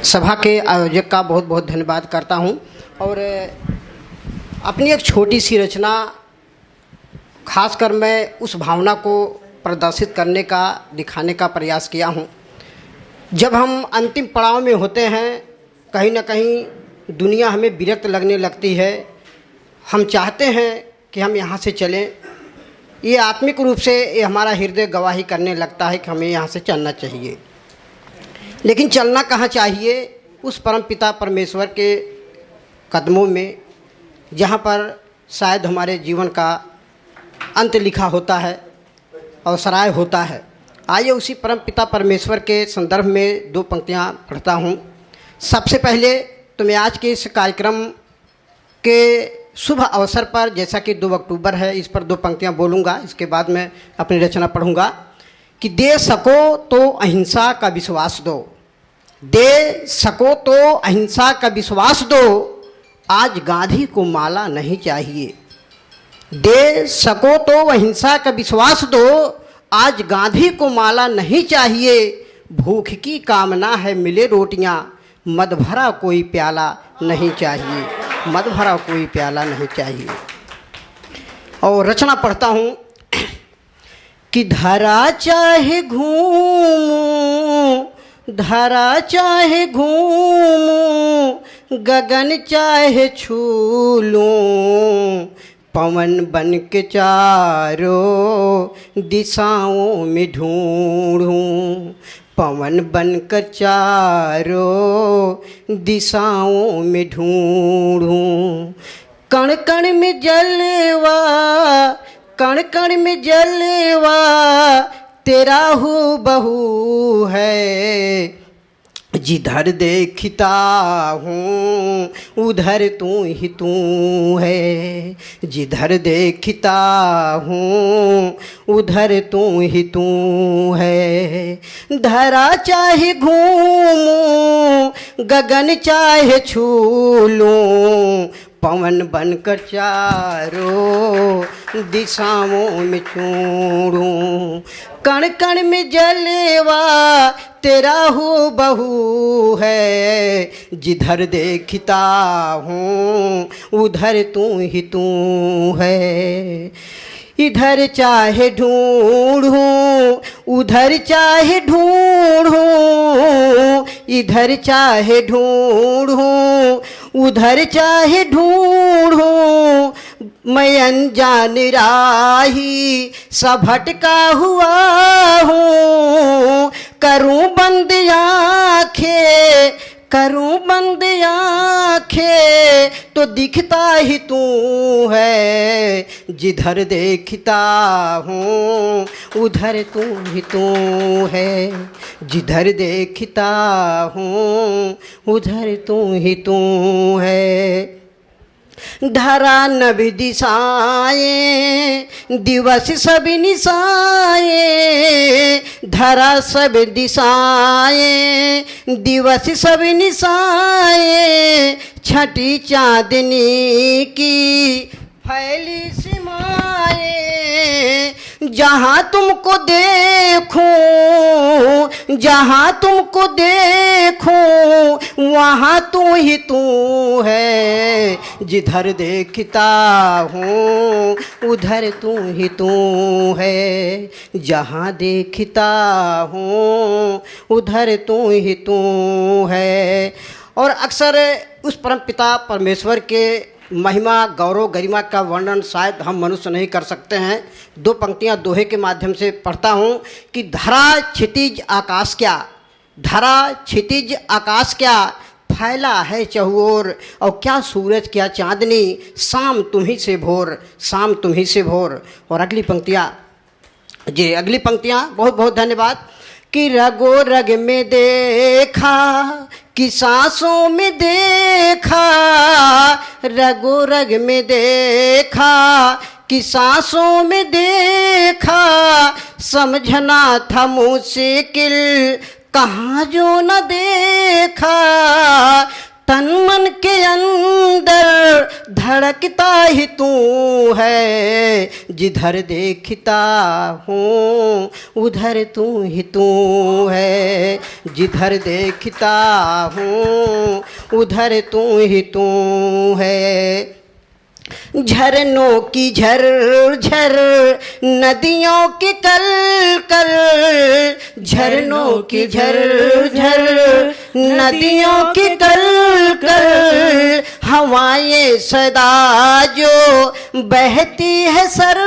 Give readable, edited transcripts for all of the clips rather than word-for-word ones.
सभा के आयोजक का बहुत बहुत धन्यवाद करता हूं और अपनी एक छोटी सी रचना खासकर मैं उस भावना को प्रदर्शित करने का, दिखाने का प्रयास किया हूं। जब हम अंतिम पड़ाव में होते हैं, कहीं ना कहीं दुनिया हमें विरक्त लगने लगती है, हम चाहते हैं कि हम यहाँ से चलें। ये आत्मिक रूप से ये हमारा हृदय गवाही करने लगता है कि हमें यहाँ से चलना चाहिए। लेकिन चलना कहाँ चाहिए? उस परमपिता परमेश्वर के कदमों में, जहाँ पर शायद हमारे जीवन का अंत लिखा होता है, अवसराय होता है। आइए उसी परमपिता परमेश्वर के संदर्भ में दो पंक्तियाँ पढ़ता हूँ। सबसे पहले तो मैं आज के इस कार्यक्रम के शुभ अवसर पर, जैसा कि 2 अक्टूबर है, इस पर 2 पंक्तियाँ बोलूँगा। इसके बाद मैं अपनी रचना पढ़ूँगा कि दे सको तो अहिंसा का विश्वास दो, दे सको तो अहिंसा का विश्वास दो, आज गांधी को माला नहीं चाहिए। दे सको तो अहिंसा का विश्वास दो, आज गांधी को माला नहीं चाहिए। भूख की कामना है मिले रोटियां, मद भरा कोई प्याला नहीं चाहिए, मद भरा कोई प्याला नहीं चाहिए। और रचना पढ़ता हूँ कि धरा चाहे घूमूं, धरा चाहे घूमूं, गगन चाहे छू लूं, पवन बन के चारों दिशाओं में ढूंढूं, पवन बन कर चारों दिशाओं में ढूंढूं। कण कण में जलवा, कण कण में जलवा, तेरा हूबहू है। जिधर देखता हूँ उधर तू ही तू है, जिधर देखता हूँ उधर तू ही तू है। धरा चाहे घूमूं, गगन चाहे छू लूं, पवन बनकर चारों दिशाओं में चूड़ूं। कण कण में जलवा, तेरा हूबहू है। जिधर देखता हूँ उधर तू ही तू है। इधर चाहे ढूंढूं उधर चाहे ढूंढूं, इधर चाहे ढूंढूं उधर चाहे ढूंढूं, मैं अनजान राही सा भटका हुआ हूँ। करूँ बंद आँखें, करूँ बंद आँखें, तो दिखता ही तू है। जिधर देखता हूँ उधर तू ही तू है, जिधर देखता हूँ उधर तू ही तू है। धरा नभ दिशाएं, दिवस सब निशाएं, धरा सब दिशाएं, दिवस सब निशाएं, छठी चांदनी की फैली सीमाएं। जहाँ तुमको देखूं, जहाँ तुमको देखूं, वहाँ तू ही तू है। जिधर देखता हूँ उधर तू ही तू है, जहाँ देखता हूँ उधर तू ही तू है। और अक्सर उस परमपिता परमेश्वर के महिमा, गौरव, गरिमा का वर्णन शायद हम मनुष्य नहीं कर सकते हैं। 2 पंक्तियां दोहे के माध्यम से पढ़ता हूँ कि धरा क्षितिज आकाश क्या, धरा क्षितिज आकाश क्या, फैला है चहुओर, और क्या सूरज क्या चांदनी, शाम तुम्ही से भोर, शाम तुम्ही से भोर। और अगली पंक्तियाँ बहुत बहुत धन्यवाद कि रगो रग में देखा कि सांसों में देखा, रगो रग में देखा कि सांसों में देखा, समझना था मुश्किल कहाँ जो न देखा। तन मन के अंदर धड़कता ही तू है, जिधर देखता हूँ उधर तू ही तू है, जिधर देखता हूँ उधर तू ही तू है। झरनों की झर झर नदियों की कल कल, झरनों की झर झर नदियों की कल कल, हवाएं सदा जो बहती है सर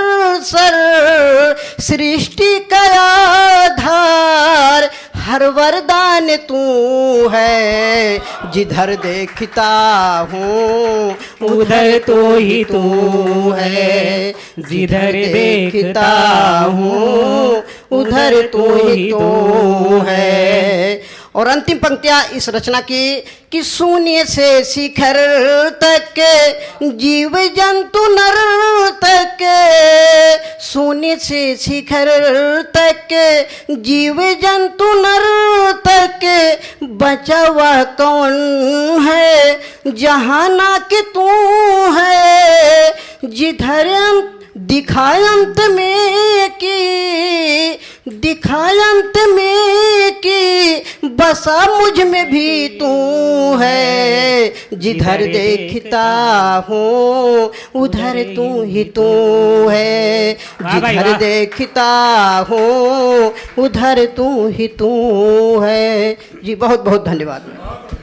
सर, सृष्टि का आधार हर वरदान तू है, जिधर देखता हूँ उधर तो ही तू है, जिधर देखता हूँ उधर तो ही तू है। और अंतिम पंक्तियां इस रचना की कि शून्य से शिखर तक जीव जंतु नर तक, शून्य से शिखर तक जीव जंतु नर तक, बचा हुआ कौन है जहाँ ना कि तू है, जिधर दिखाए अंत में की, दिखाए अंत में की बसा मुझ में भी तू है, जिधर देखता हूँ उधर तू ही तू है, जिधर देखता हूँ उधर तू ही तू है। जी बहुत बहुत धन्यवाद।